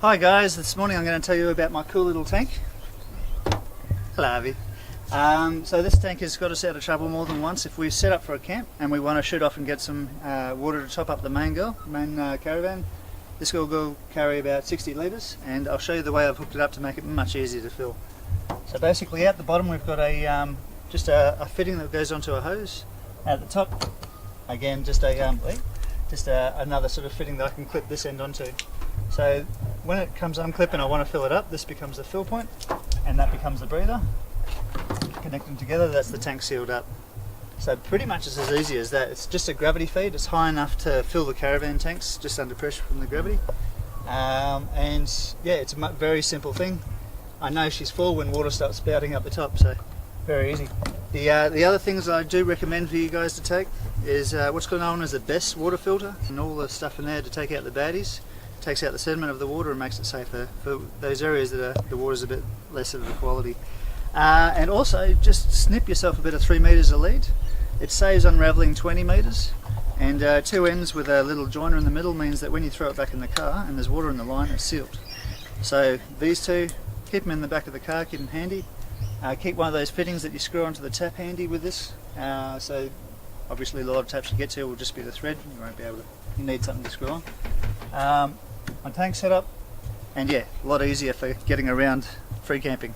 Hi guys, this morning I'm going to tell you about my cool little tank. Hello Avi. So this tank has got us out of trouble more than once. If we set up for a camp and we want to shoot off and get some water to top up the main caravan, this will carry about 60 litres, and I'll show you the way I've hooked it up to make it much easier to fill. So basically at the bottom we've got just a fitting that goes onto a hose. At the top, again, just another sort of fitting that I can clip this end onto. So when it comes unclip and I want to fill it up, this becomes the fill point and that becomes the breather. Connect them together, that's the tank sealed up. So pretty much it's as easy as that. It's just a gravity feed. It's high enough to fill the caravan tanks just under pressure from the gravity. And yeah, it's a very simple thing. I know she's full when water starts spouting up the top, so very easy. The other things I do recommend for you guys to take is what's known as a B.E.S.T water filter, and all the stuff in there to take out the baddies. Takes out the sediment of the water and makes it safer for those areas that the water's a bit less of the quality. And also just snip yourself a bit of 3 metres of lead. It saves unravelling 20 metres, and 2 ends with a little joiner in the middle means that when you throw it back in the car and there's water in the line, it's sealed. So these two, keep them in the back of the car, keep them handy. Keep one of those fittings that you screw onto the tap handy with this. So obviously a lot of taps you get to will just be the thread. You won't be able to, you need something to screw on. My tank setup, and yeah, a lot easier for getting around free camping.